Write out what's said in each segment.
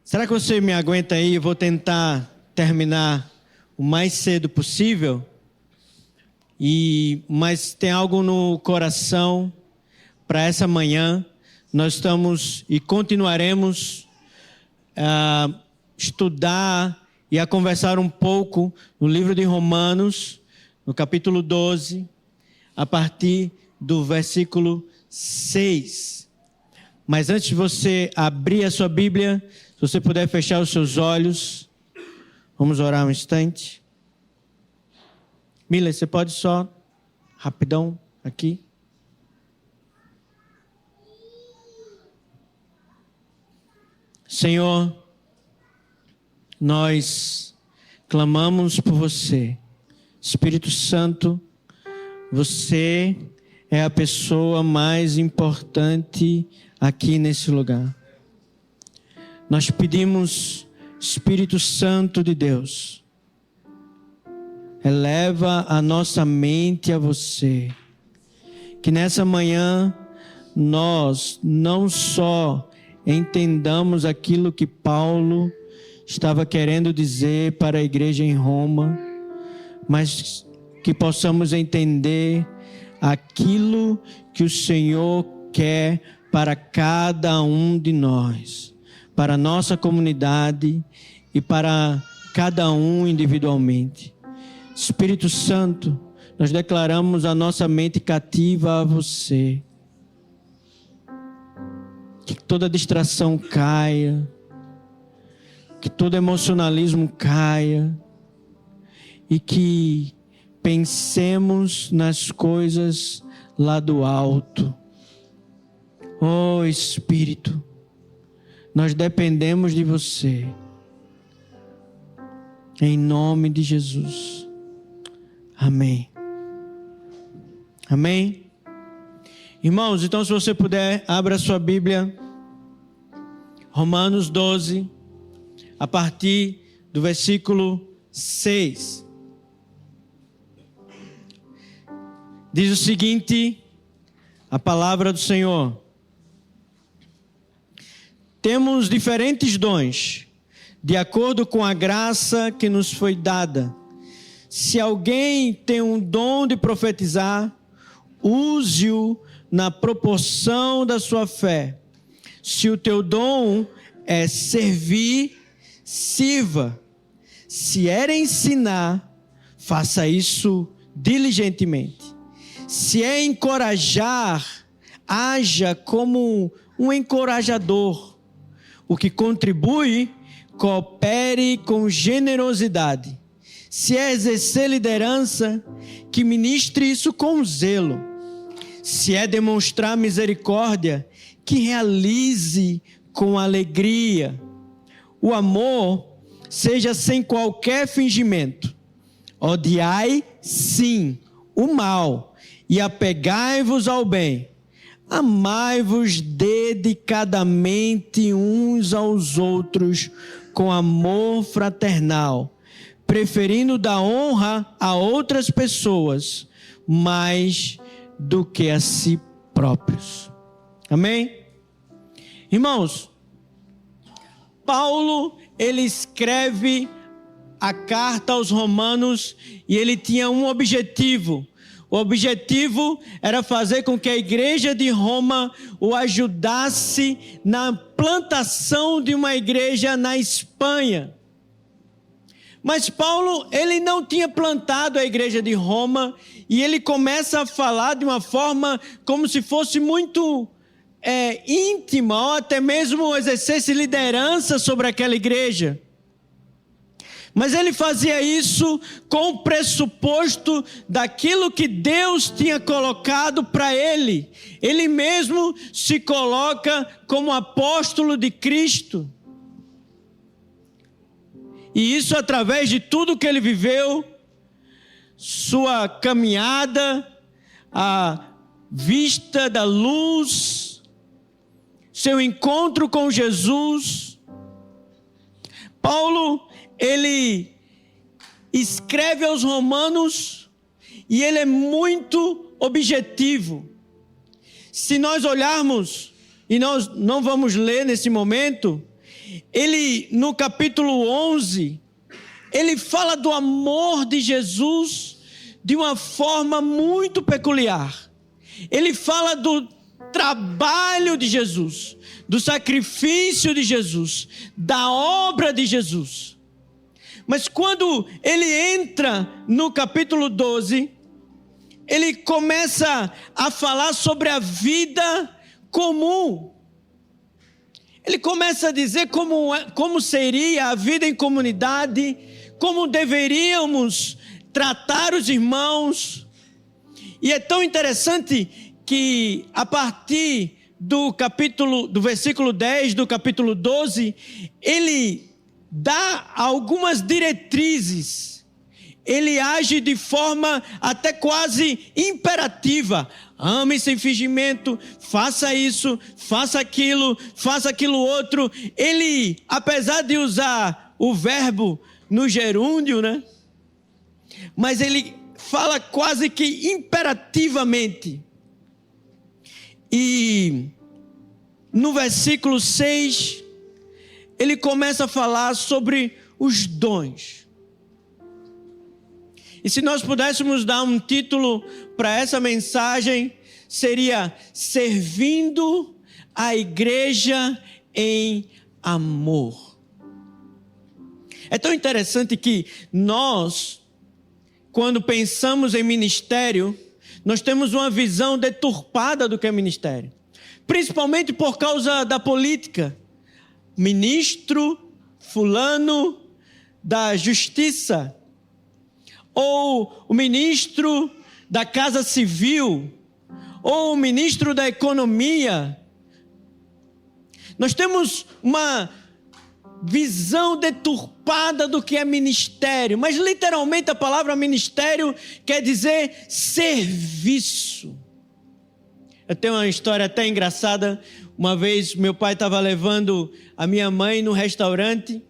Será que você me aguenta aí? Eu vou tentar terminar o mais cedo possível. Mas tem algo no coração para essa manhã. Nós estamos e continuaremos a estudar e a conversar um pouco no livro de Romanos, no capítulo 12, a partir do versículo 6. Mas antes de você abrir a sua Bíblia, se você puder fechar os seus olhos, vamos orar um instante. Mila, você pode só, rapidão, aqui. Senhor, nós clamamos por você. Espírito Santo, você é a pessoa mais importante aqui nesse lugar. Nós pedimos, Espírito Santo de Deus, eleva a nossa mente a você. Que nessa manhã nós não só entendamos aquilo que Paulo estava querendo dizer para a igreja em Roma, mas que possamos entender aquilo que o Senhor quer para cada um de nós, para a nossa comunidade e para cada um individualmente. Espírito Santo, nós declaramos a nossa mente cativa a você. Que toda distração caia, que todo emocionalismo caia e que pensemos nas coisas lá do alto. Oh Espírito, nós dependemos de você. Em nome de Jesus. Amém. Amém. Irmãos, então se você puder, abra sua Bíblia. Romanos 12, a partir do versículo 6. Diz o seguinte, a palavra do Senhor. Temos diferentes dons, de acordo com a graça que nos foi dada. Se alguém tem um dom de profetizar, use-o na proporção da sua fé. Se o teu dom é servir, sirva. Se é ensinar, faça isso diligentemente. Se é encorajar, haja como um encorajador. O que contribui, coopere com generosidade. Se é exercer liderança, que ministre isso com zelo. Se é demonstrar misericórdia, que realize com alegria. O amor seja sem qualquer fingimento. Odiai, sim, o mal, e apegai-vos ao bem. Amai-vos dedicadamente uns aos outros com amor fraternal, preferindo dar honra a outras pessoas mais do que a si próprios. Amém? Irmãos, Paulo, ele escreve a carta aos Romanos e ele tinha um objetivo. O objetivo era fazer com que a igreja de Roma o ajudasse na plantação de uma igreja na Espanha. Mas Paulo, ele não tinha plantado a igreja de Roma e ele começa a falar de uma forma como se fosse muito íntima, ou até mesmo exercesse liderança sobre aquela igreja. Mas ele fazia isso com o pressuposto daquilo que Deus tinha colocado para ele. Ele mesmo se coloca como apóstolo de Cristo. E isso através de tudo que ele viveu, sua caminhada, a vista da luz, seu encontro com Jesus. Paulo, ele escreve aos Romanos e ele é muito objetivo. Se nós olharmos, e nós não vamos ler nesse momento, ele, no capítulo 11, ele fala do amor de Jesus de uma forma muito peculiar. Ele fala do trabalho de Jesus, do sacrifício de Jesus, da obra de Jesus. Mas quando ele entra no capítulo 12, ele começa a falar sobre a vida comum. Ele começa a dizer como seria a vida em comunidade, como deveríamos tratar os irmãos. E é tão interessante que a partir do versículo 10 do capítulo 12, ele dá algumas diretrizes. Ele age de forma até quase imperativa. Ame sem fingimento, faça isso, faça aquilo outro. Ele, apesar de usar o verbo no gerúndio, né? Mas ele fala quase que imperativamente. E no versículo 6, ele começa a falar sobre os dons. E se nós pudéssemos dar um título para essa mensagem, seria Servindo a Igreja em Amor. É tão interessante que nós, quando pensamos em ministério, nós temos uma visão deturpada do que é ministério. Principalmente por causa da política. Ministro fulano da justiça, ou o ministro da Casa Civil, ou o ministro da Economia. Nós temos uma visão deturpada do que é ministério, mas literalmente a palavra ministério quer dizer serviço. Eu tenho uma história até engraçada. Uma vez meu pai estava levando a minha mãe no restaurante,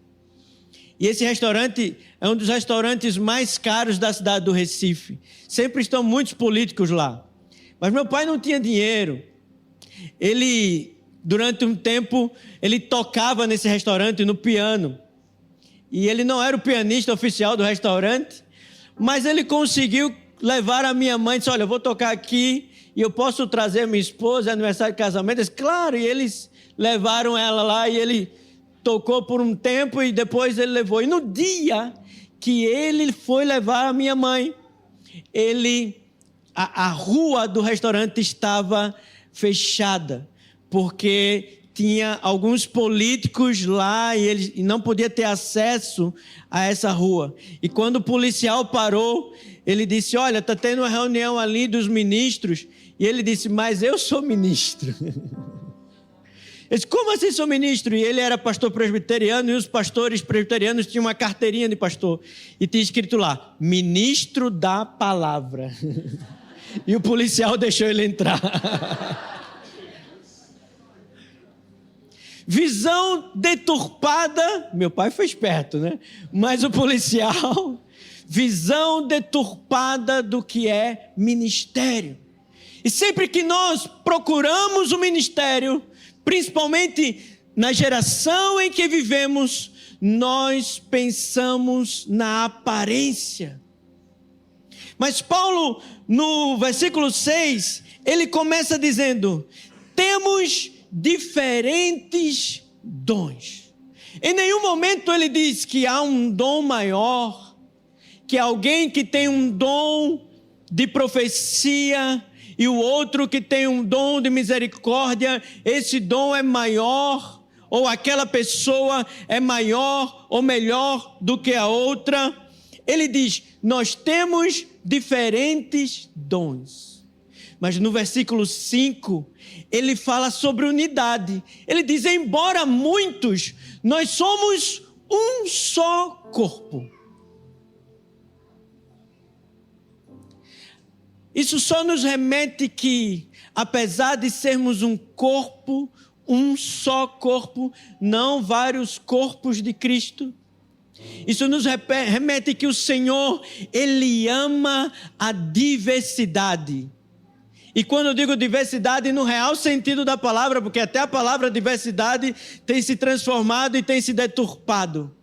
e esse restaurante é um dos restaurantes mais caros da cidade do Recife. Sempre estão muitos políticos lá. Mas meu pai não tinha dinheiro. Ele, durante um tempo, ele tocava nesse restaurante no piano. E ele não era o pianista oficial do restaurante, mas ele conseguiu levar a minha mãe e disse: olha, eu vou tocar aqui e eu posso trazer a minha esposa, aniversário de casamento. Eu disse: claro, e eles levaram ela lá e ele tocou por um tempo e depois ele levou. E no dia que ele foi levar a minha mãe, a rua do restaurante estava fechada, porque tinha alguns políticos lá e ele não podia ter acesso a essa rua. E quando o policial parou, ele disse: olha, está tendo uma reunião ali dos ministros. E ele disse: mas eu sou ministro. Eu disse: como assim sou ministro? E ele era pastor presbiteriano, e os pastores presbiterianos tinham uma carteirinha de pastor. E tinha escrito lá: ministro da palavra. E o policial deixou ele entrar. Visão deturpada. Meu pai foi esperto, né? Mas o policial, visão deturpada do que é ministério. E sempre que nós procuramos o ministério, principalmente na geração em que vivemos, nós pensamos na aparência. Mas Paulo, no versículo 6, ele começa dizendo: temos diferentes dons. Em nenhum momento ele diz que há um dom maior, que alguém que tem um dom de profecia e o outro que tem um dom de misericórdia, esse dom é maior, ou aquela pessoa é maior ou melhor do que a outra. Ele diz: nós temos diferentes dons. Mas no versículo 5, ele fala sobre unidade. Ele diz: embora muitos, nós somos um só corpo. Isso só nos remete que, apesar de sermos um corpo, um só corpo, não vários corpos de Cristo, isso nos remete que o Senhor, Ele ama a diversidade. E quando eu digo diversidade, no real sentido da palavra, porque até a palavra diversidade tem se transformado e tem se deturpado.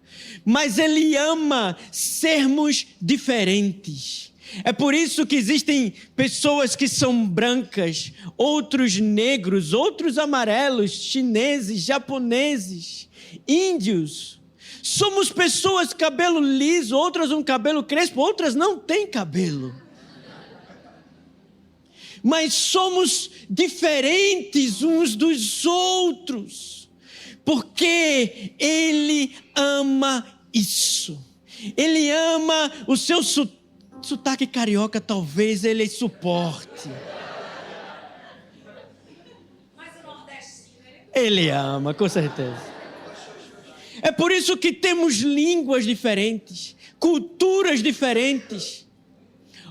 Mas Ele ama sermos diferentes. É por isso que existem pessoas que são brancas, outros negros, outros amarelos, chineses, japoneses, índios. Somos pessoas cabelo liso, outras um cabelo crespo, outras não têm cabelo. Mas somos diferentes uns dos outros, porque Ele ama isso. Ele ama o seu sotaque carioca, talvez Ele suporte. Ele ama, com certeza. É por isso que temos línguas diferentes, culturas diferentes.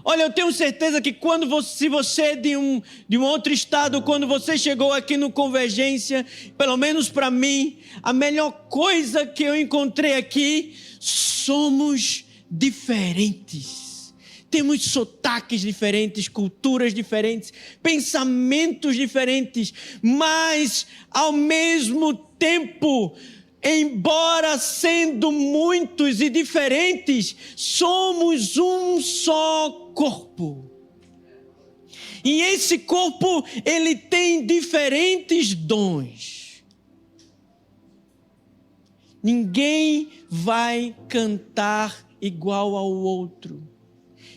Olha, eu tenho certeza que se você é de um outro estado, quando você chegou aqui no Convergência, pelo menos para mim, a melhor coisa que eu encontrei aqui, somos diferentes. Temos sotaques diferentes, culturas diferentes, pensamentos diferentes, mas ao mesmo tempo, embora sendo muitos e diferentes, somos um só corpo. E esse corpo, ele tem diferentes dons. Ninguém vai cantar igual ao outro.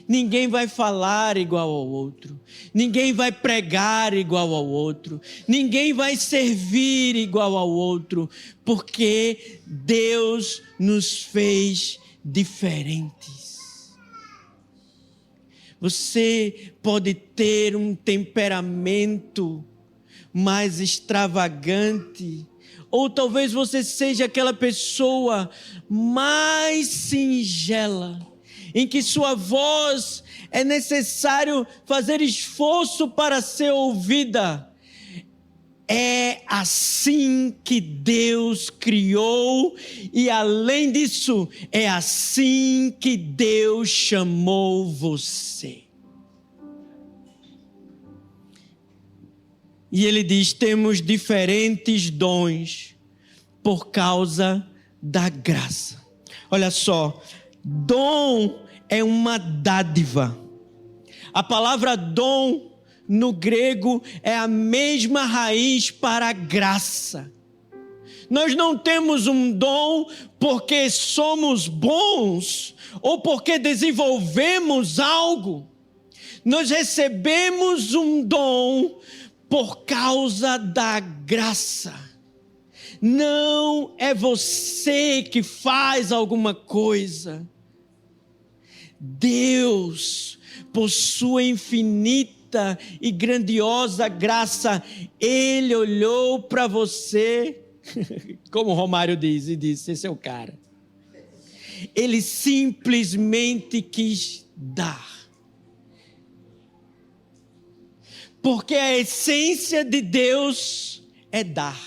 Ninguém vai falar igual ao outro. Ninguém vai pregar igual ao outro. Ninguém vai servir igual ao outro. Porque Deus nos fez diferentes. Você pode ter um temperamento mais extravagante. Ou talvez você seja aquela pessoa mais singela, em que sua voz é necessário fazer esforço para ser ouvida. É assim que Deus criou e, além disso, é assim que Deus chamou você. E Ele diz: temos diferentes dons por causa da graça. Olha só, dom é uma dádiva. A palavra dom no grego é a mesma raiz para graça. Nós não temos um dom porque somos bons ou porque desenvolvemos algo. Nós recebemos um dom por causa da graça. Não é você que faz alguma coisa. Deus, por sua infinita e grandiosa graça, Ele olhou para você, como o Romário diz, e disse: esse é o cara. Ele simplesmente quis dar. Porque a essência de Deus é dar.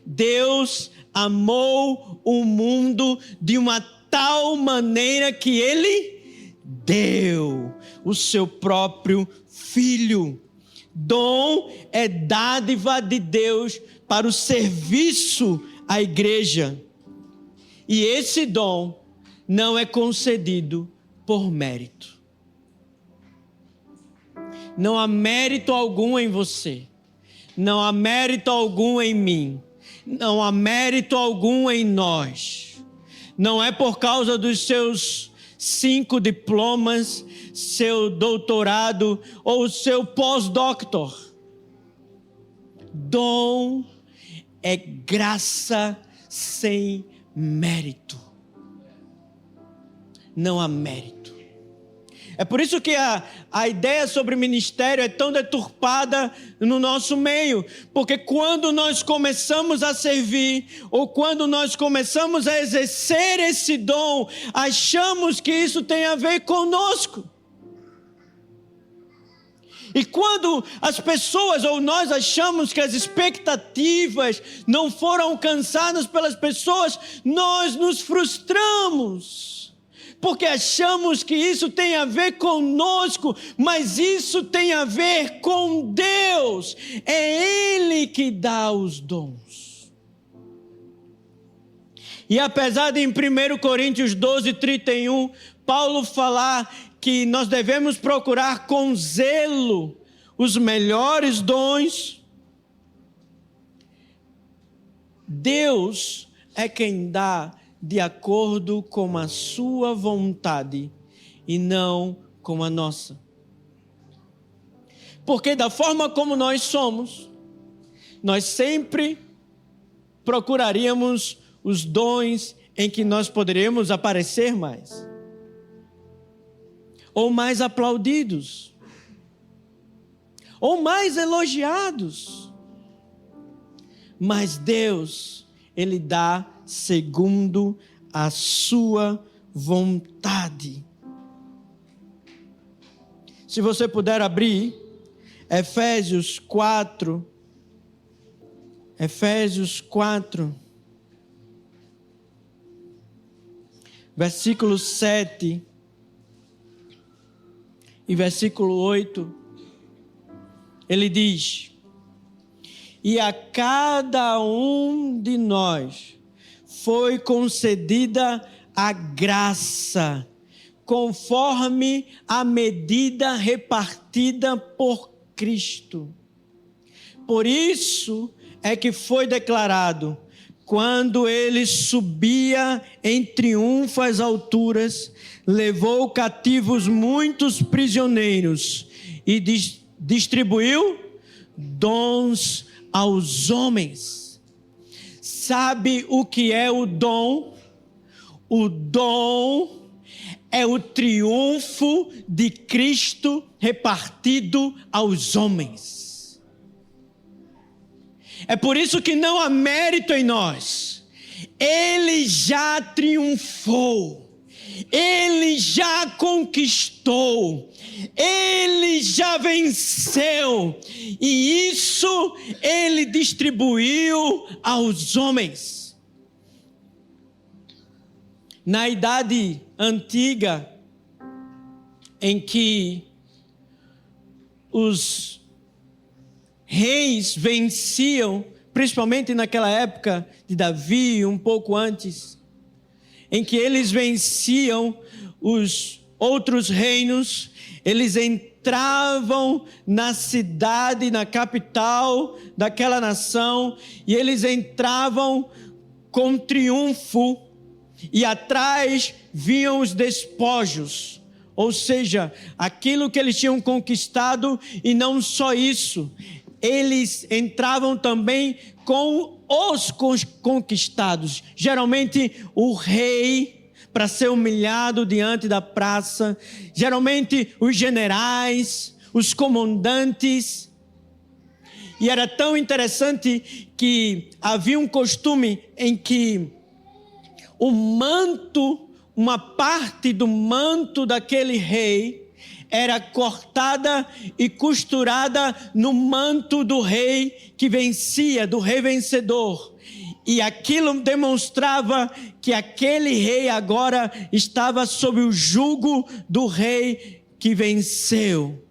Deus amou o mundo de uma tal maneira que Ele deu o seu próprio Filho. Dom é dádiva de Deus para o serviço à igreja. E esse dom não é concedido por mérito. Não há mérito algum em você. Não há mérito algum em mim. Não há mérito algum em nós. Não é por causa dos seus 5 diplomas, seu doutorado ou seu pós-doctor. Dom é graça sem mérito. Não há mérito. É por isso que a ideia sobre ministério é tão deturpada no nosso meio. Porque quando nós começamos a servir, ou quando nós começamos a exercer esse dom, achamos que isso tem a ver conosco. E quando as pessoas ou nós achamos que as expectativas não foram alcançadas pelas pessoas, nós nos frustramos. porque achamos que isso tem a ver conosco, mas isso tem a ver com Deus. É Ele que dá os dons. E apesar de em 1 Coríntios 12:31, Paulo falar que nós devemos procurar com zelo os melhores dons, Deus é quem dá de acordo com a sua vontade e não com a nossa. Porque da forma como nós somos, nós sempre procuraríamos os dons em que nós poderíamos aparecer mais, ou mais aplaudidos, ou mais elogiados. Mas Deus, Ele dá segundo a sua vontade. Se você puder abrir Efésios 4, versículo 7 e versículo 8, ele diz: e a cada um de nós foi concedida a graça, conforme a medida repartida por Cristo. Por isso é que foi declarado: quando ele subia em triunfo às alturas, levou cativos muitos prisioneiros e distribuiu dons aos homens. Sabe o que é o dom? O dom é o triunfo de Cristo repartido aos homens. É por isso que não há mérito em nós. Ele já triunfou. Ele já conquistou. Ele já venceu. E isso ele distribuiu aos homens. Na idade antiga, em que os reis venciam, principalmente naquela época de Davi, um pouco antes, em que eles venciam os outros reinos, eles entravam na cidade, na capital daquela nação, e eles entravam com triunfo, e atrás vinham os despojos, ou seja, aquilo que eles tinham conquistado. E não só isso, eles entravam também com os conquistados, geralmente o rei, para ser humilhado diante da praça, geralmente os generais, os comandantes. E era tão interessante que havia um costume em que o manto, uma parte do manto daquele rei era cortada e costurada no manto do rei que vencia, do rei vencedor. E aquilo demonstrava que aquele rei agora estava sob o jugo do rei que venceu.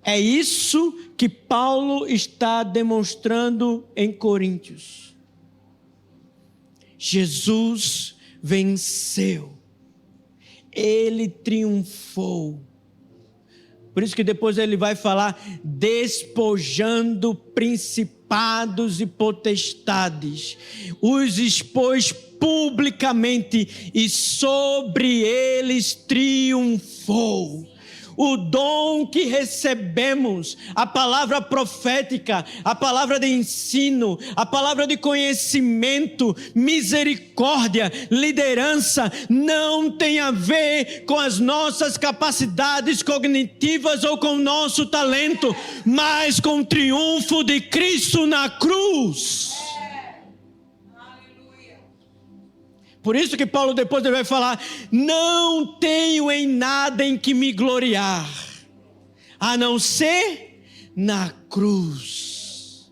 É isso que Paulo está demonstrando em Coríntios. Jesus venceu. Ele triunfou. Por isso que depois ele vai falar: despojando principados e potestades, os expôs publicamente e sobre eles triunfou. O dom que recebemos, a palavra profética, a palavra de ensino, a palavra de conhecimento, misericórdia, liderança, não tem a ver com as nossas capacidades cognitivas ou com o nosso talento, mas com o triunfo de Cristo na cruz. Por isso que Paulo depois ele vai falar: não tenho em nada em que me gloriar, a não ser na cruz.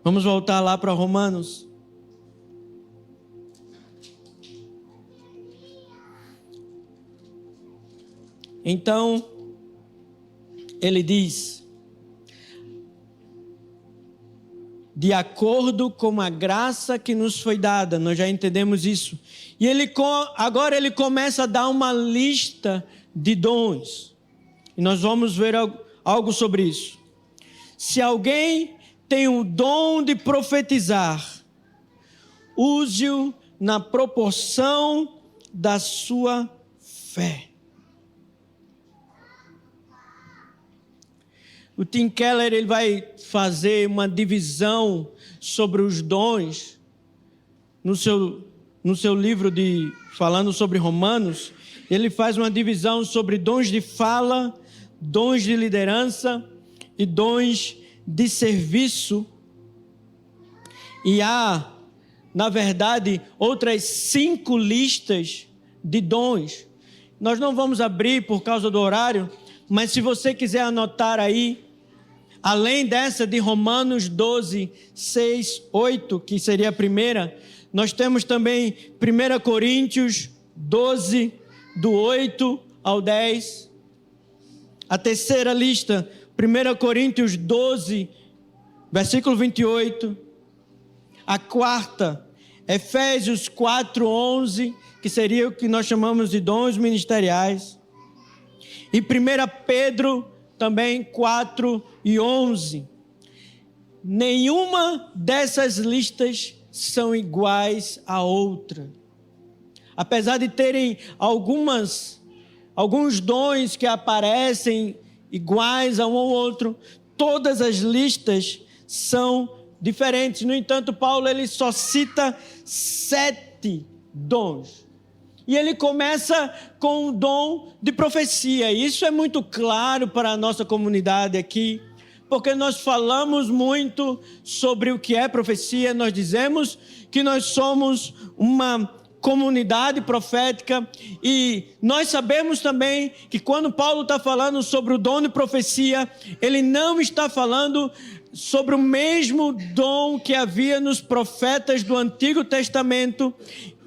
Vamos voltar lá para Romanos. Então, ele diz: de acordo com a graça que nos foi dada, nós já entendemos isso. E agora ele começa a dar uma lista de dons. E nós vamos ver algo sobre isso. Se alguém tem o dom de profetizar, use-o na proporção da sua fé. O Tim Keller ele vai fazer uma divisão sobre os dons no seu livro falando sobre Romanos. Ele faz uma divisão sobre dons de fala, dons de liderança e dons de serviço. E há, na verdade, outras 5 listas de dons. Nós não vamos abrir por causa do horário, mas se você quiser anotar aí, além dessa de Romanos 12, 6, 8, que seria a primeira, nós temos também 1 Coríntios 12, do 8 ao 10. A terceira lista, 1 Coríntios 12, versículo 28. A quarta, Efésios 4, 11, que seria o que nós chamamos de dons ministeriais. E 1 Pedro também 4 e 11. Nenhuma dessas listas são iguais à outra. Apesar de terem alguns dons que aparecem iguais a um ao outro, todas as listas são diferentes. No entanto, Paulo ele só cita 7 dons. E ele começa com o dom de profecia. Isso é muito claro para a nossa comunidade aqui, porque nós falamos muito sobre o que é profecia. Nós dizemos que nós somos uma comunidade profética, e nós sabemos também que quando Paulo está falando sobre o dom de profecia, ele não está falando sobre o mesmo dom que havia nos profetas do Antigo Testamento,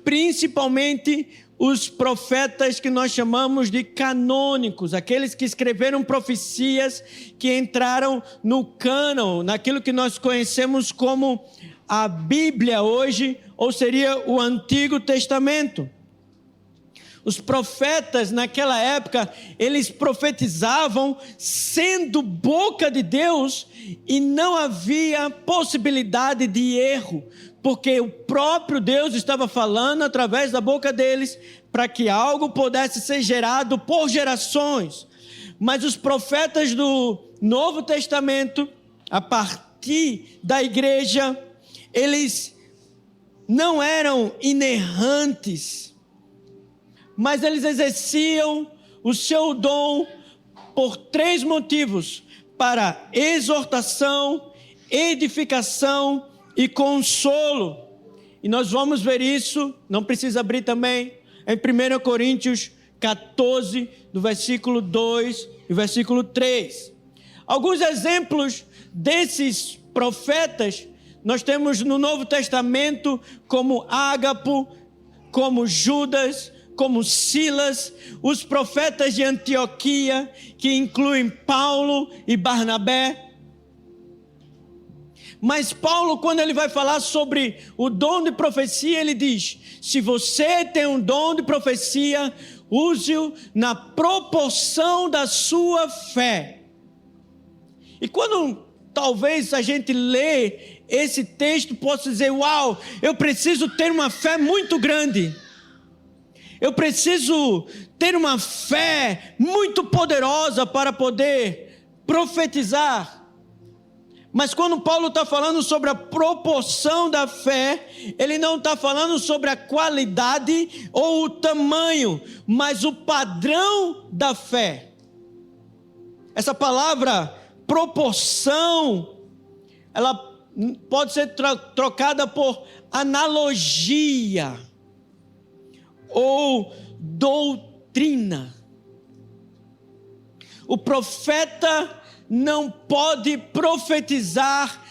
principalmente os profetas que nós chamamos de canônicos, aqueles que escreveram profecias que entraram no cânon, naquilo que nós conhecemos como a Bíblia hoje, ou seria o Antigo Testamento. Os profetas naquela época, eles profetizavam sendo boca de Deus e não havia possibilidade de erro, porque o próprio Deus estava falando através da boca deles para que algo pudesse ser gerado por gerações. Mas os profetas do Novo Testamento, a partir da igreja, eles não eram inerrantes, mas eles exerciam o seu dom por 3 motivos: para exortação, edificação e consolo. E nós vamos ver isso, não precisa abrir também, em 1 Coríntios 14, do versículo 2 e versículo 3. Alguns exemplos desses profetas nós temos no Novo Testamento, como Ágapo, como Judas, como Silas, os profetas de Antioquia, que incluem Paulo e Barnabé. Mas Paulo, quando ele vai falar sobre o dom de profecia, ele diz: se você tem um dom de profecia, use-o na proporção da sua fé. E quando talvez a gente lê esse texto, possa dizer: uau, eu preciso ter uma fé muito grande. Eu preciso ter uma fé muito poderosa para poder profetizar. Mas quando Paulo está falando sobre a proporção da fé, ele não está falando sobre a qualidade ou o tamanho, mas o padrão da fé. Essa palavra proporção, ela pode ser trocada por analogia ou doutrina. O profeta não pode profetizar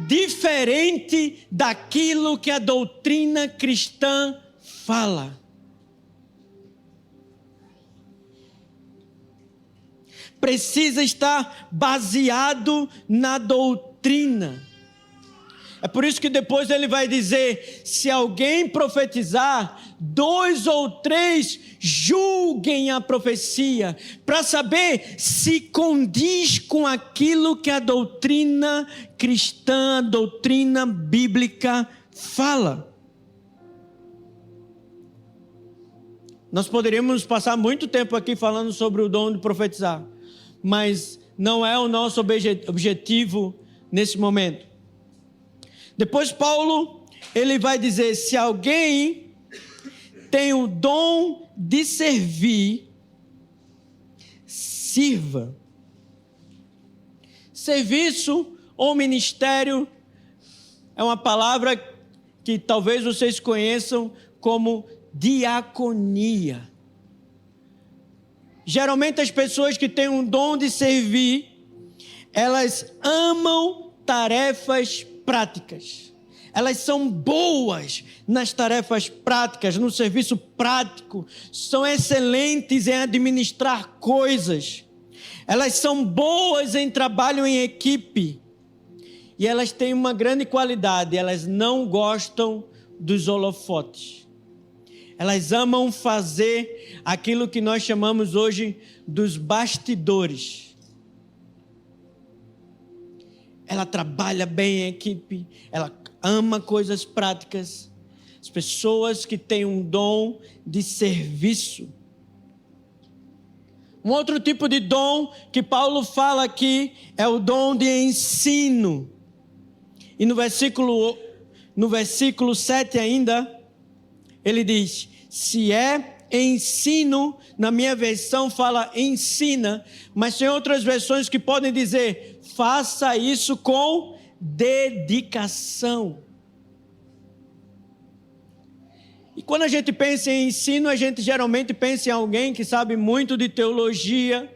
diferente daquilo que a doutrina cristã fala. Precisa estar baseado na doutrina. É por isso que depois ele vai dizer: se alguém profetizar, 2 ou 3 julguem a profecia, para saber se condiz com aquilo que a doutrina cristã, a doutrina bíblica fala. Nós poderíamos passar muito tempo aqui falando sobre o dom de profetizar, mas não é o nosso objetivo nesse momento. Depois Paulo, ele vai dizer: se alguém tem o dom de servir, sirva. Serviço ou ministério é uma palavra que talvez vocês conheçam como diaconia. Geralmente as pessoas que têm um dom de servir, elas amam tarefas práticas. Elas são boas nas tarefas práticas, no serviço prático. São excelentes em administrar coisas. Elas são boas em trabalho em equipe. E elas têm uma grande qualidade: elas não gostam dos holofotes. Elas amam fazer aquilo que nós chamamos hoje dos bastidores. Ela trabalha bem em equipe, ela ama coisas práticas. As pessoas que têm um dom de serviço. Um outro tipo de dom que Paulo fala aqui é o dom de ensino. E no versículo 7 ainda, ele diz: se é ensino, na minha versão fala ensina, mas tem outras versões que podem dizer: faça isso com dedicação. E quando a gente pensa em ensino, a gente geralmente pensa em alguém que sabe muito de teologia,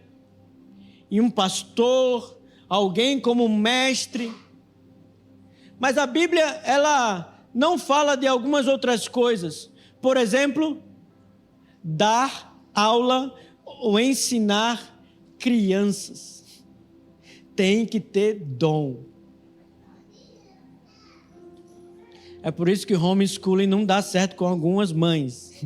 em um pastor, alguém como um mestre. Mas a Bíblia, ela não fala de algumas outras coisas. Por exemplo, dar aula ou ensinar crianças. Tem que ter dom. É por isso que homeschooling não dá certo com algumas mães.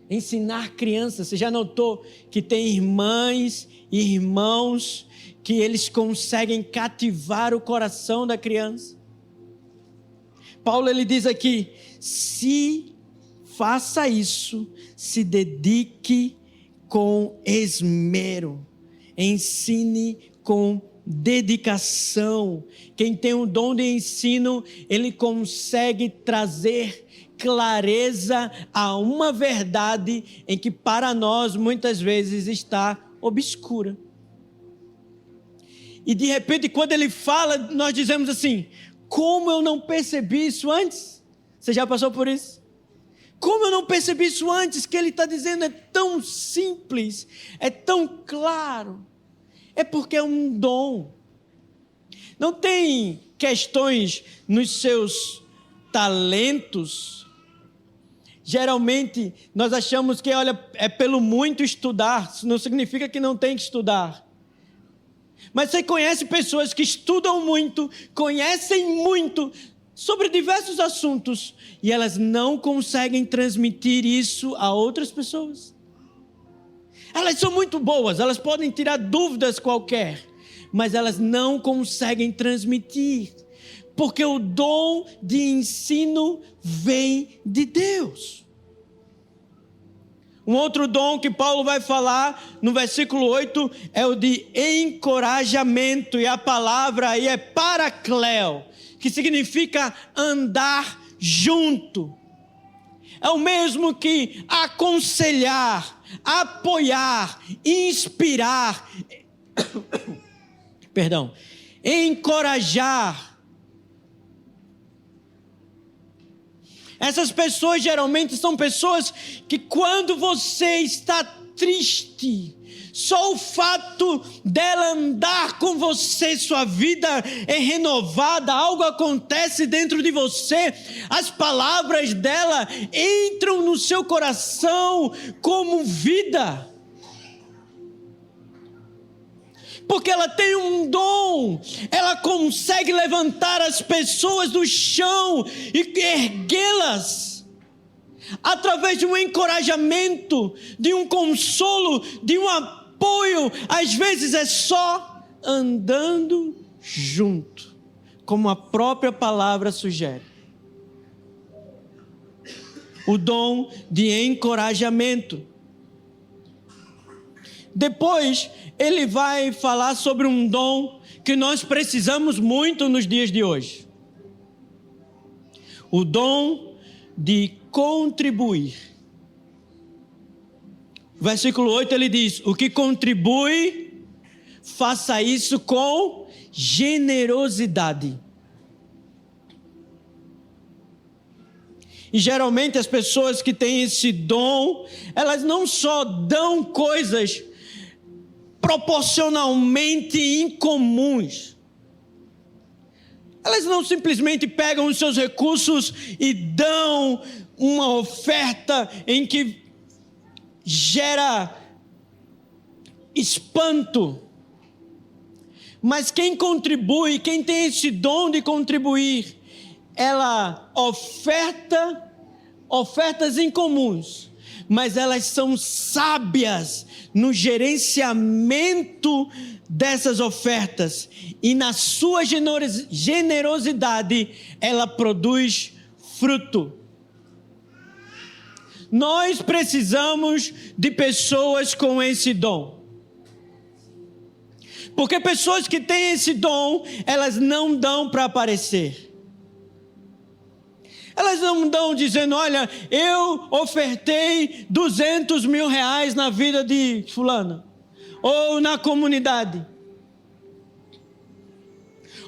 Ensinar crianças. Você já notou que tem irmãs e irmãos que eles conseguem cativar o coração da criança? Paulo, ele diz aqui: se faça isso, se dedique com esmero, ensine com dedicação. Quem tem o dom de ensino, ele consegue trazer clareza a uma verdade em que para nós muitas vezes está obscura. E de repente, quando ele fala, nós dizemos assim: como eu não percebi isso antes? Você já passou por isso? Como eu não percebi isso antes? Que ele está dizendo é tão simples, é tão claro. É porque é um dom. Não tem questões nos seus talentos. Geralmente nós achamos que, olha, é pelo muito estudar. Isso não significa que não tem que estudar. Mas você conhece pessoas que estudam muito, conhecem muito sobre diversos assuntos, e elas não conseguem transmitir isso a outras pessoas. Elas são muito boas, elas podem tirar dúvidas qualquer, mas elas não conseguem transmitir, porque o dom de ensino vem de Deus. Um outro dom que Paulo vai falar no versículo 8 é o de encorajamento, e a palavra aí é paracleo, que significa andar junto. É o mesmo que aconselhar, apoiar, inspirar, encorajar. Essas pessoas geralmente são pessoas que, quando você está triste. Só o fato dela andar com você, sua vida é renovada, algo acontece dentro de você, as palavras dela entram no seu coração como vida. Porque ela tem um dom, ela consegue levantar as pessoas do chão e erguê-las. Através de um encorajamento, de um consolo, de um apoio, às vezes é só andando junto, como a própria palavra sugere. O dom de encorajamento. Depois, ele vai falar sobre um dom que nós precisamos muito nos dias de hoje. O dom de contribuir. Versículo 8 ele diz: o que contribui, faça isso com generosidade. E geralmente as pessoas que têm esse dom, elas não só dão coisas proporcionalmente incomuns. Elas não simplesmente pegam os seus recursos e dão uma oferta em que gera espanto. Mas quem contribui, quem tem esse dom de contribuir, ela oferta ofertas incomuns, mas elas são sábias no gerenciamento dessas ofertas, e na sua generosidade ela produz fruto. Nós precisamos de pessoas com esse dom, porque pessoas que têm esse dom, elas não dão para aparecer. Elas não dão dizendo: olha, eu ofertei 200 mil reais na vida de fulano, ou na comunidade.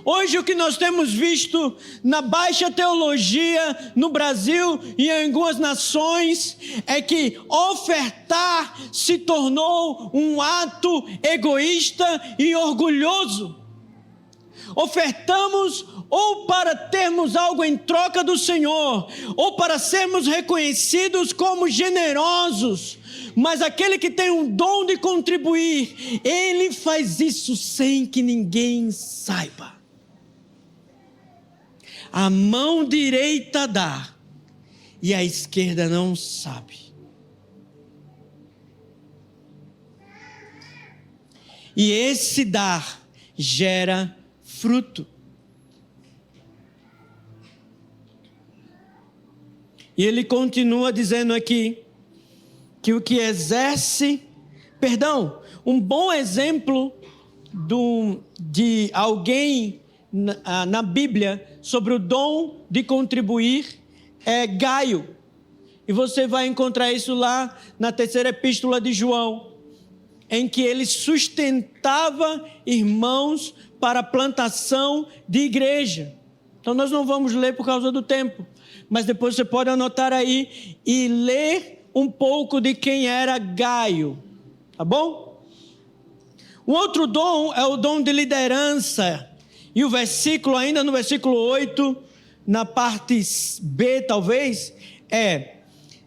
Hoje o que nós temos visto na baixa teologia no Brasil e em algumas nações é que ofertar se tornou um ato egoísta e orgulhoso. Ofertamos ou para termos algo em troca do Senhor, ou para sermos reconhecidos como generosos. Mas aquele que tem um dom de contribuir, ele faz isso sem que ninguém saiba. A mão direita dá e a esquerda não sabe. E esse dar gera fruto. E ele continua dizendo aqui que o que exerce, um bom exemplo de alguém na Bíblia sobre o dom de contribuir é Gaio. E você vai encontrar isso lá na 3ª epístola de João, em que ele sustentava irmãos para a plantação de igreja. Então nós não vamos ler por causa do tempo, mas depois você pode anotar aí e ler um pouco de quem era Gaio, tá bom? O outro dom é o dom de liderança. E o versículo, ainda no versículo 8, na parte B talvez,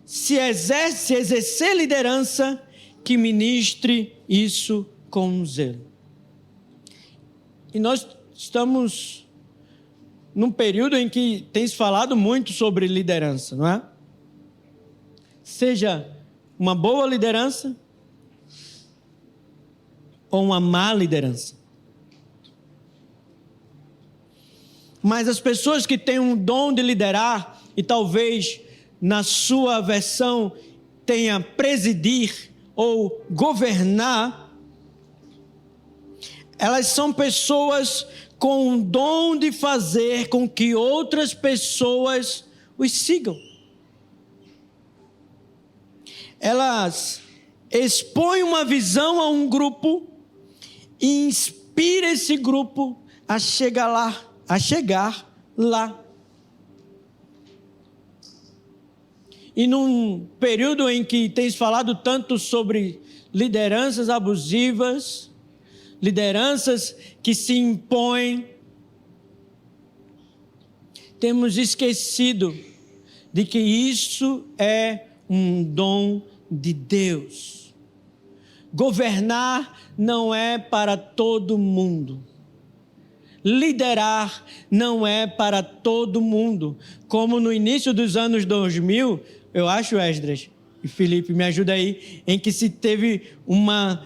se exercer liderança, que ministre isso com zelo. E nós estamos num período em que tem se falado muito sobre liderança, não é? Seja uma boa liderança ou uma má liderança. Mas as pessoas que têm um dom de liderar, e talvez na sua versão tenha presidir ou governar, elas são pessoas com o dom de fazer com que outras pessoas os sigam. Elas expõem uma visão a um grupo e inspiram esse grupo a chegar lá. E num período em que tens falado tanto sobre lideranças abusivas, lideranças que se impõem. Temos esquecido de que isso é um dom de Deus. Governar não é para todo mundo. Liderar não é para todo mundo. Como no início dos anos 2000, eu acho, Esdras e Felipe, me ajuda aí, em que se teve uma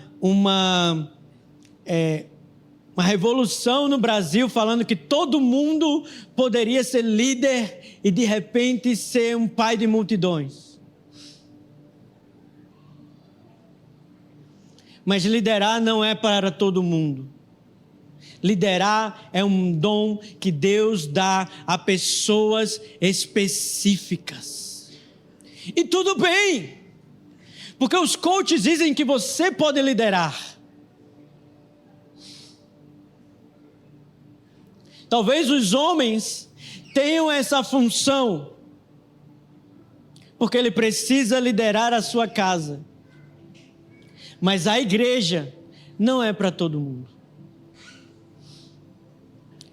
revolução no Brasil falando que todo mundo poderia ser líder e de repente ser um pai de multidões. Mas liderar não é para todo mundo. Liderar é um dom que Deus dá a pessoas específicas. E tudo bem, porque os coaches dizem que você pode liderar. Talvez os homens tenham essa função, porque ele precisa liderar a sua casa. Mas a igreja não é para todo mundo.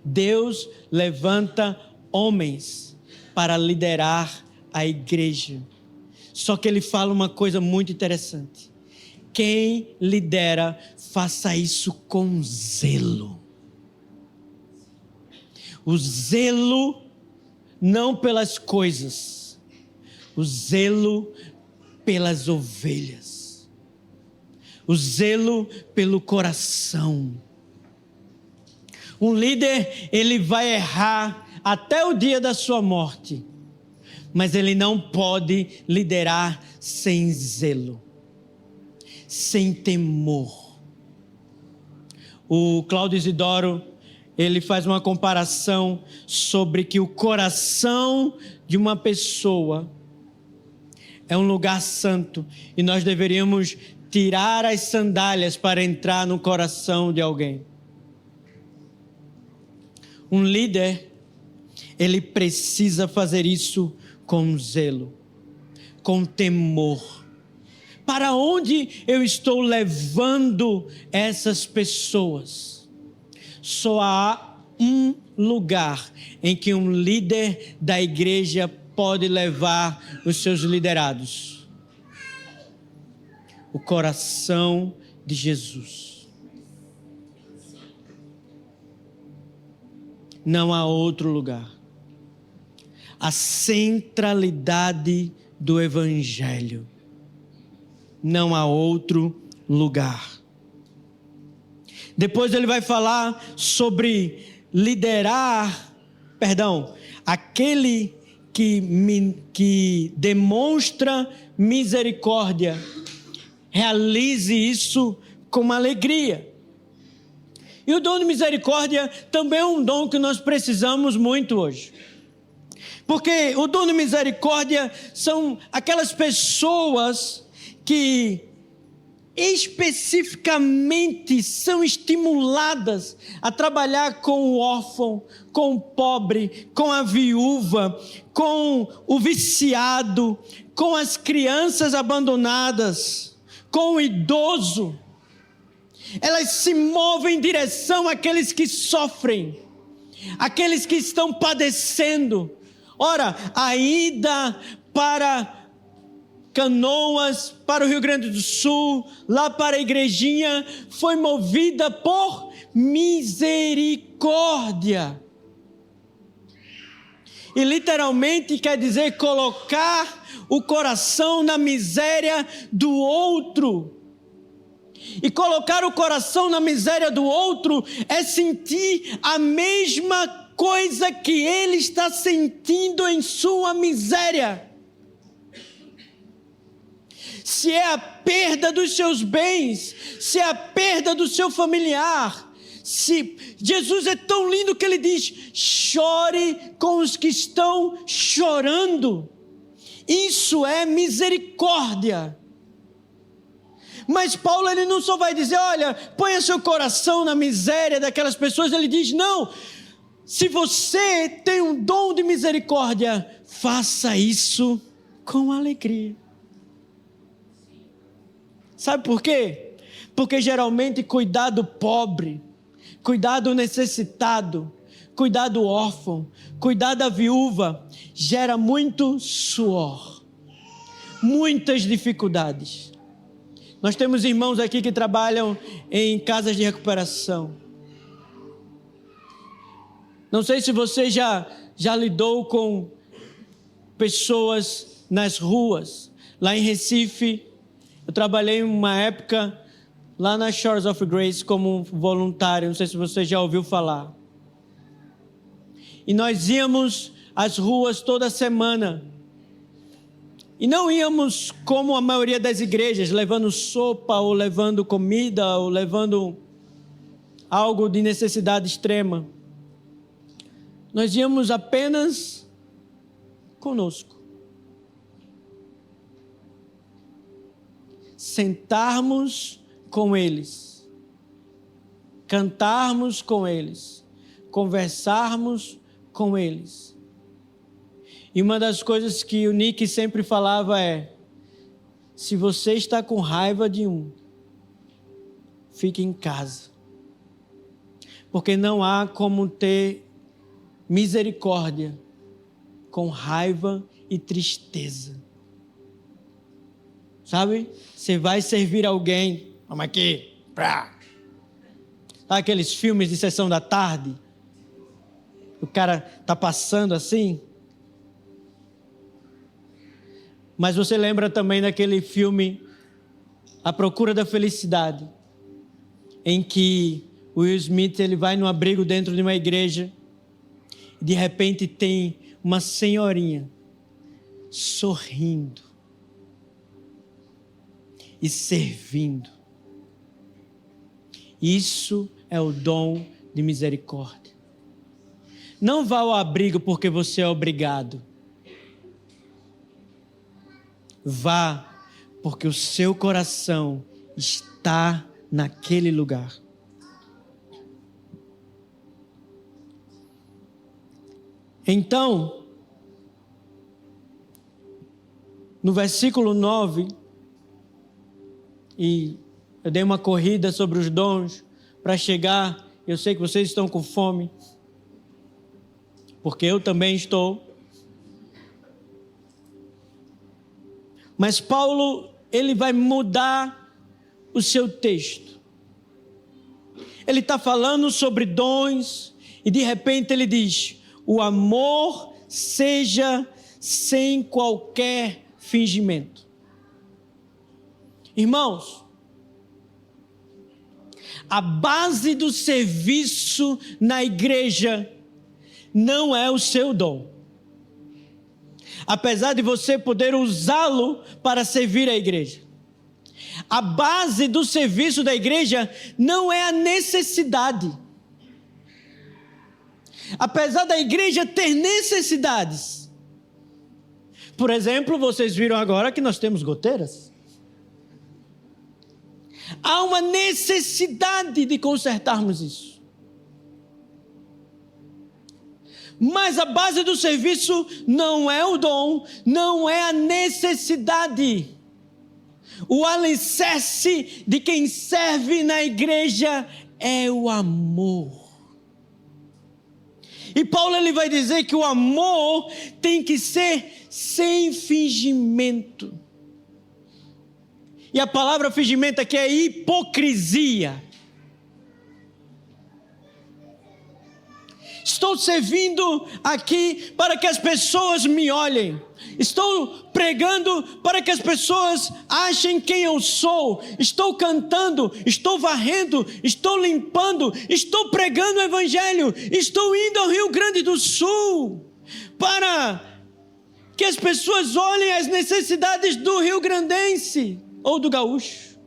Deus levanta homens para liderar a igreja. Só que ele fala uma coisa muito interessante. Quem lidera, faça isso com zelo. O zelo não pelas coisas, o zelo pelas ovelhas, o zelo pelo coração. Um líder, ele vai errar até o dia da sua morte, mas ele não pode liderar sem zelo, sem temor. O Cláudio Isidoro, ele faz uma comparação sobre que o coração de uma pessoa é um lugar santo e nós deveríamos tirar as sandálias para entrar no coração de alguém. Um líder, ele precisa fazer isso com zelo, com temor. Para onde eu estou levando essas pessoas? Só há um lugar em que um líder da igreja pode levar os seus liderados: o coração de Jesus. Não há outro lugar. A centralidade do Evangelho. Não há outro lugar. Depois ele vai falar sobre aquele que demonstra misericórdia. Realize isso com alegria. E o dom de misericórdia também é um dom que nós precisamos muito hoje. Porque o dom de misericórdia são aquelas pessoas que especificamente são estimuladas a trabalhar com o órfão, com o pobre, com a viúva, com o viciado, com as crianças abandonadas, com o idoso. Elas se movem em direção àqueles que sofrem, àqueles que estão padecendo. Ora, a ida para Canoas, para o Rio Grande do Sul, lá para a igrejinha, foi movida por misericórdia. E literalmente quer dizer colocar o coração na miséria do outro. E colocar o coração na miséria do outro é sentir a mesma coisa que ele está sentindo em sua miséria. Se é a perda dos seus bens, se é a perda do seu familiar, se Jesus é tão lindo que ele diz: chore com os que estão chorando. Isso é misericórdia. Mas Paulo, ele não só vai dizer: olha, ponha seu coração na miséria daquelas pessoas. Ele diz: não, se você tem um dom de misericórdia, faça isso com alegria. Sabe por quê? Porque geralmente cuidar do pobre, cuidar do necessitado, cuidar do órfão, cuidar da viúva, gera muito suor, muitas dificuldades. Nós temos irmãos aqui que trabalham em casas de recuperação. Não sei se você já lidou com pessoas nas ruas. Lá em Recife, eu trabalhei uma época lá na Shores of Grace como voluntário. Não sei se você já ouviu falar. E nós íamos às ruas toda semana. E não íamos como a maioria das igrejas, levando sopa, ou levando comida, ou levando algo de necessidade extrema. Nós íamos apenas conosco. Sentarmos com eles. Cantarmos com eles. Conversarmos com eles. E uma das coisas que o Nick sempre falava é: se você está com raiva de um, fique em casa. Porque não há como ter misericórdia com raiva e tristeza. Sabe? Você vai servir alguém, vamos aqui, sabe aqueles filmes de sessão da tarde? O cara tá passando assim. Mas você lembra também daquele filme A Procura da Felicidade, em que Will Smith ele vai num abrigo dentro de uma igreja e de repente tem uma senhorinha sorrindo e servindo. Isso é o dom de misericórdia. Não vá ao abrigo porque você é obrigado. Vá, porque o seu coração está naquele lugar. Então, no versículo 9, e eu dei uma corrida sobre os dons para chegar, eu sei que vocês estão com fome, porque eu também estou. Mas Paulo, ele vai mudar o seu texto. Ele está falando sobre dons e de repente ele diz: o amor seja sem qualquer fingimento. Irmãos, a base do serviço na igreja não é o seu dom. Apesar de você poder usá-lo para servir a igreja. A base do serviço da igreja não é a necessidade. Apesar da igreja ter necessidades. Por exemplo, vocês viram agora que nós temos goteiras. Há uma necessidade de consertarmos isso. Mas a base do serviço não é o dom, não é a necessidade. O alicerce de quem serve na igreja é o amor. E Paulo ele vai dizer que o amor tem que ser sem fingimento. E a palavra fingimento aqui é hipocrisia. Estou servindo aqui para que as pessoas me olhem. Estou pregando para que as pessoas achem quem eu sou. Estou cantando, estou varrendo, estou limpando, estou pregando o evangelho. Estou indo ao Rio Grande do Sul para que as pessoas olhem as necessidades do rio-grandense ou do gaúcho.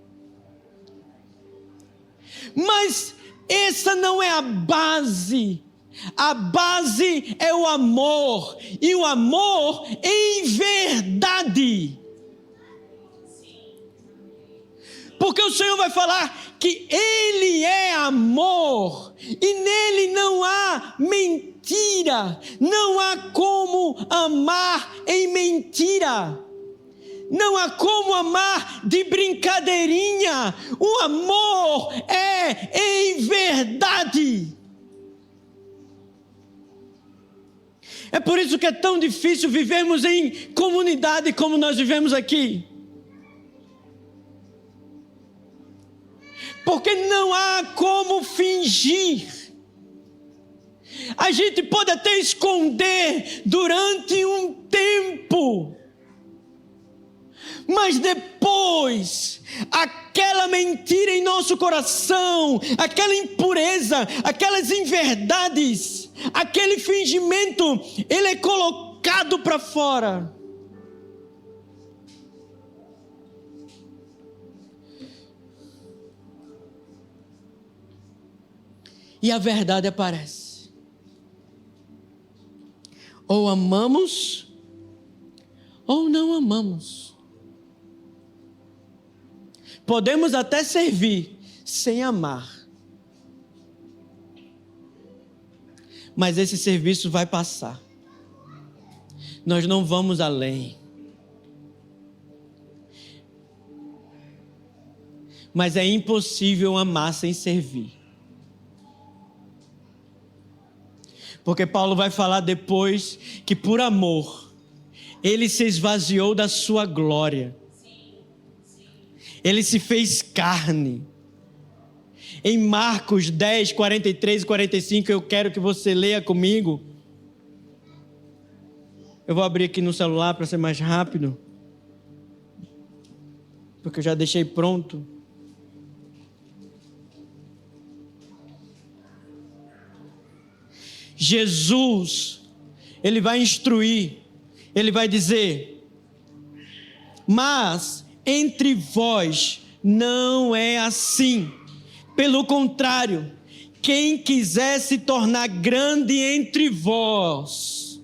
Mas essa não é a base. A base é o amor, e o amor em verdade. Porque o Senhor vai falar que Ele é amor, e nele não há mentira, não há como amar em mentira. Não há como amar de brincadeirinha. O amor é em verdade. É por isso que é tão difícil vivermos em comunidade como nós vivemos aqui. Porque não há como fingir. A gente pode até esconder durante um tempo, mas depois, aquela mentira em nosso coração, aquela impureza, aquelas inverdades, aquele fingimento, ele é colocado para fora. E a verdade aparece. Ou amamos, ou não amamos. Podemos até servir sem amar. Mas esse serviço vai passar. Nós não vamos além. Mas é impossível amar sem servir. Porque Paulo vai falar depois que por amor, ele se esvaziou da sua glória. Ele se fez carne. Em Marcos 10, 43 e 45, eu quero que você leia comigo. Eu vou abrir aqui no celular para ser mais rápido. Porque eu já deixei pronto. Jesus, ele vai instruir, ele vai dizer: mas entre vós não é assim. Pelo contrário, quem quiser se tornar grande entre vós,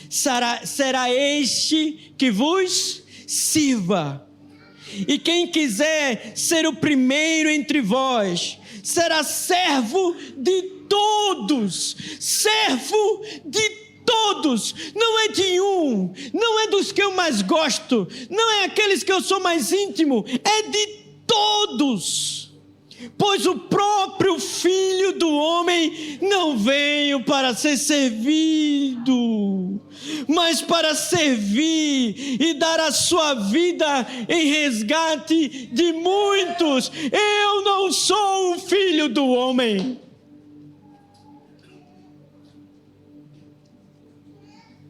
será este que vos sirva. E quem quiser ser o primeiro entre vós, será servo de todos. Servo de todos. Não é de um, não é dos que eu mais gosto, não é aqueles que eu sou mais íntimo, é de todos. Pois o próprio Filho do Homem não veio para ser servido, mas para servir e dar a sua vida em resgate de muitos. Eu não sou o Filho do Homem.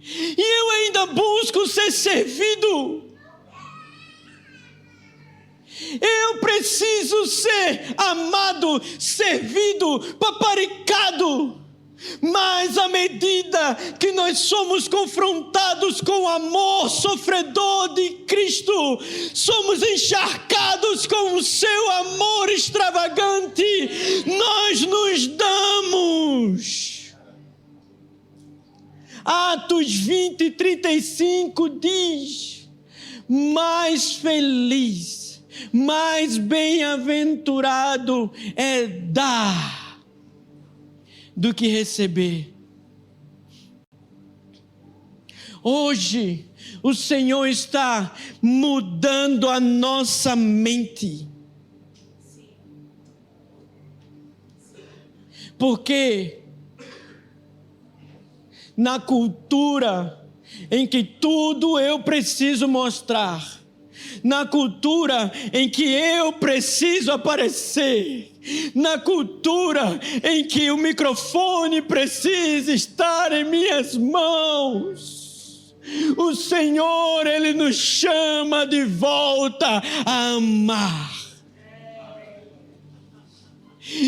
E eu ainda busco ser servido. Eu preciso ser amado, servido, paparicado. Mas à medida que nós somos confrontados com o amor sofredor de Cristo, somos encharcados com o seu amor extravagante, nós nos damos. Atos 20, 35 diz: mais feliz, mais bem-aventurado é dar do que receber. Hoje, o Senhor está mudando a nossa mente. Porque na cultura em que tudo eu preciso mostrar, na cultura em que eu preciso aparecer, na cultura em que o microfone precisa estar em minhas mãos, o Senhor, Ele nos chama de volta a amar.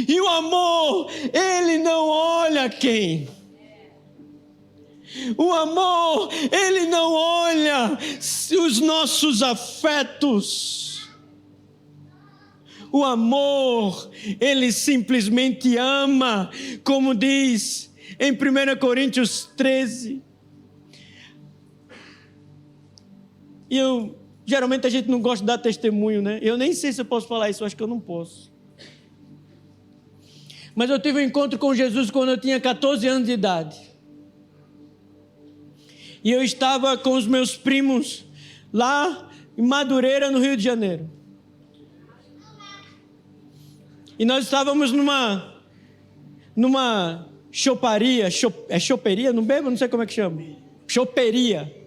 E o amor, Ele não olha quem. O amor, ele não olha os nossos afetos. O amor, ele simplesmente ama, como diz em 1 Coríntios 13. E geralmente a gente não gosta de dar testemunho, né? Eu nem sei se eu posso falar isso, eu acho que eu não posso. Mas eu tive um encontro com Jesus quando eu tinha 14 anos de idade. E eu estava com os meus primos lá em Madureira, no Rio de Janeiro. E nós estávamos numa choparia, é choperia? Não bebo? Não sei como é que chama. Choperia.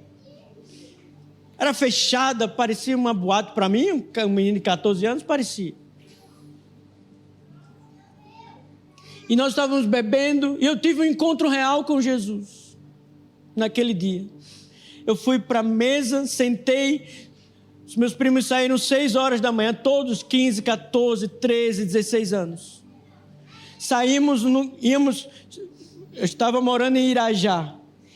Era fechada, parecia uma boate para mim, um menino de 14 anos, parecia. E nós estávamos bebendo, e eu tive um encontro real com Jesus, naquele dia. Eu fui para a mesa, sentei, os meus primos saíram 6 horas da manhã, todos 15, 14, 13, 16 anos. Saímos, eu estava morando em Irajá,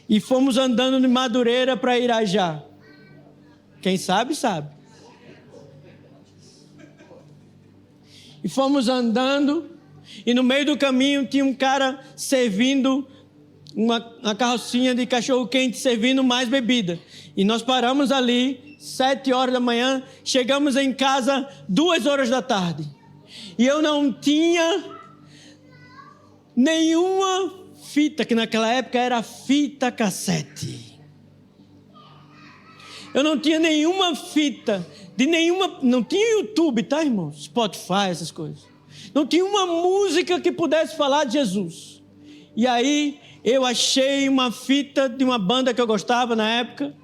e fomos andando de Madureira para Irajá. Quem sabe, sabe. E fomos andando, e no meio do caminho tinha um cara servindo uma carrocinha de cachorro-quente, servindo mais bebida. E nós paramos ali, 7 horas da manhã, chegamos em casa 2 horas da tarde. E eu não tinha nenhuma fita, que naquela época era fita cassete. Eu não tinha nenhuma fita, não tinha YouTube, tá, irmão? Spotify, essas coisas. Não tinha uma música que pudesse falar de Jesus. E aí eu achei uma fita de uma banda que eu gostava na época.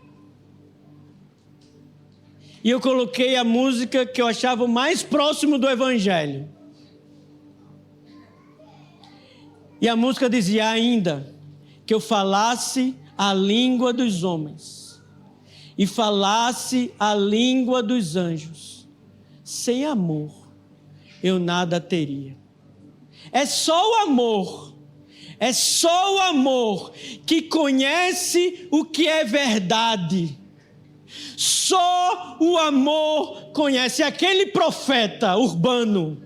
E eu coloquei a música que eu achava o mais próximo do Evangelho. E a música dizia ainda que eu falasse a língua dos homens e falasse a língua dos anjos. Sem amor, eu nada teria. É só o amor que conhece o que é verdade. Só o amor conhece. Aquele profeta urbano.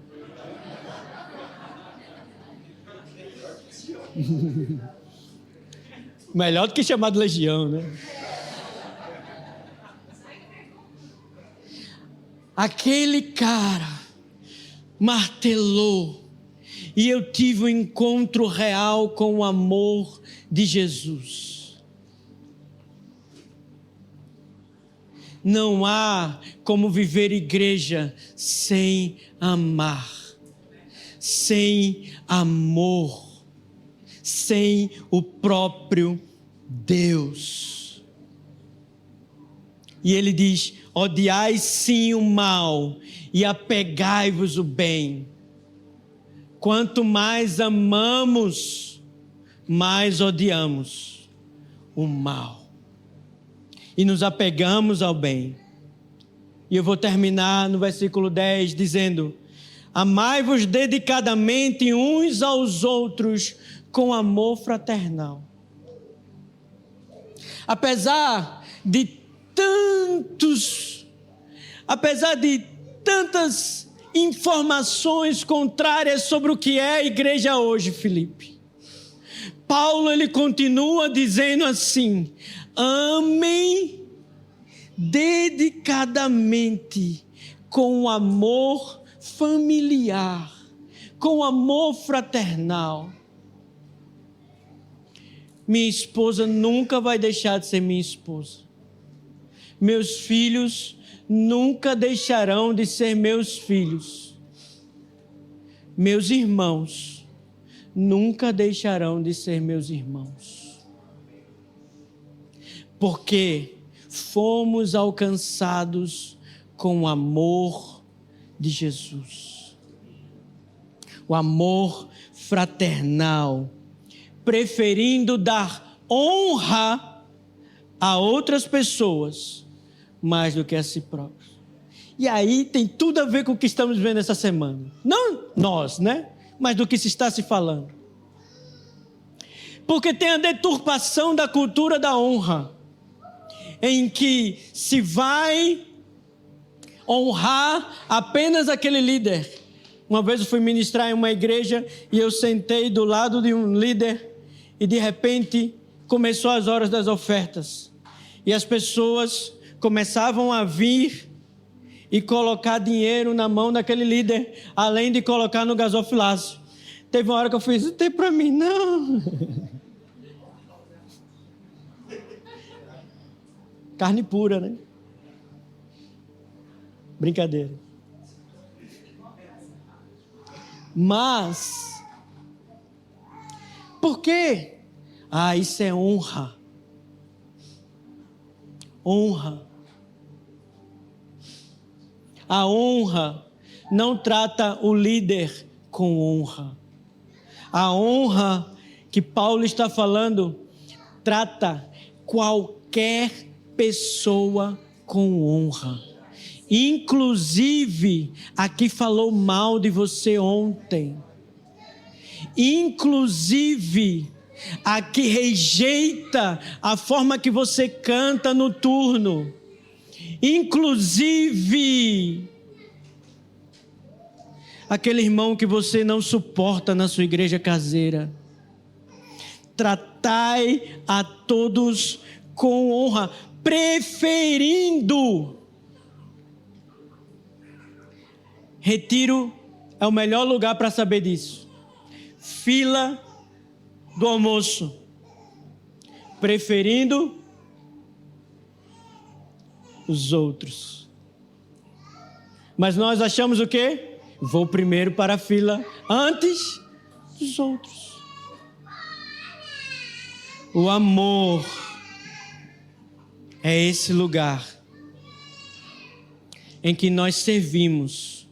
Melhor do que chamar de Legião, né? Aquele cara martelou, e eu tive um encontro real com o amor de Jesus. Não há como viver igreja sem amar, sem amor, sem o próprio Deus. E ele diz: odiai sim o mal e apegai-vos o bem. Quanto mais amamos, mais odiamos o mal e nos apegamos ao bem. E eu vou terminar no versículo 10 dizendo: amai-vos dedicadamente uns aos outros com amor fraternal. Apesar de tantas informações contrárias sobre o que é a igreja hoje, Filipe, Paulo ele continua dizendo assim: amem dedicadamente, com amor familiar, com amor fraternal. Minha esposa nunca vai deixar de ser minha esposa. Meus filhos nunca deixarão de ser meus filhos. Meus irmãos nunca deixarão de ser meus irmãos. Porque fomos alcançados com o amor de Jesus. O amor fraternal, preferindo dar honra a outras pessoas mais do que a si próprios. E aí tem tudo a ver com o que estamos vendo essa semana. Não nós, né? Mas do que se está se falando. Porque tem a deturpação da cultura da honra, em que se vai honrar apenas aquele líder. Uma vez eu fui ministrar em uma igreja e eu sentei do lado de um líder e de repente começou as horas das ofertas. E as pessoas começavam a vir e colocar dinheiro na mão daquele líder, além de colocar no gasofilácio. Teve uma hora que eu fiz: não tem para mim não. Carne pura, né? Brincadeira. Mas, por quê? Isso é honra. Honra. A honra não trata o líder com honra. A honra que Paulo está falando trata qualquer pessoa com honra. Inclusive a que falou mal de você ontem. Inclusive a que rejeita a forma que você canta no turno. Inclusive aquele irmão que você não suporta na sua igreja caseira. Tratai a todos com honra, preferindo. Retiro é o melhor lugar para saber disso. Fila do almoço. Preferindo os outros. Mas nós achamos o quê? Vou primeiro para a fila antes dos outros. O amor é esse lugar em que nós servimos,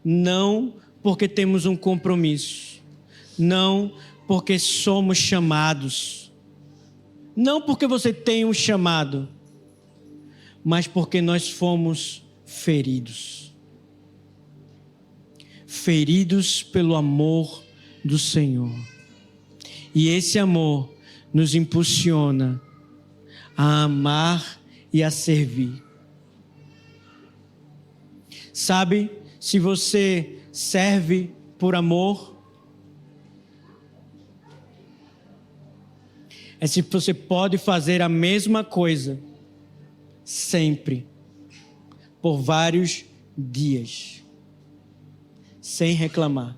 não porque temos um compromisso, não porque somos chamados, não porque você tem um chamado, mas porque nós fomos feridos. Feridos pelo amor do Senhor. E esse amor nos impulsiona a amar e a servir. Sabe, se você serve por amor, é se você pode fazer a mesma coisa sempre, por vários dias, sem reclamar,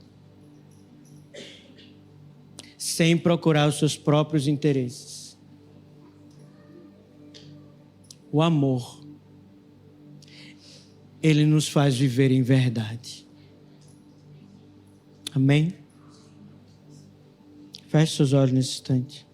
sem procurar os seus próprios interesses. O amor, ele nos faz viver em verdade. Amém? Feche seus olhos nesse instante.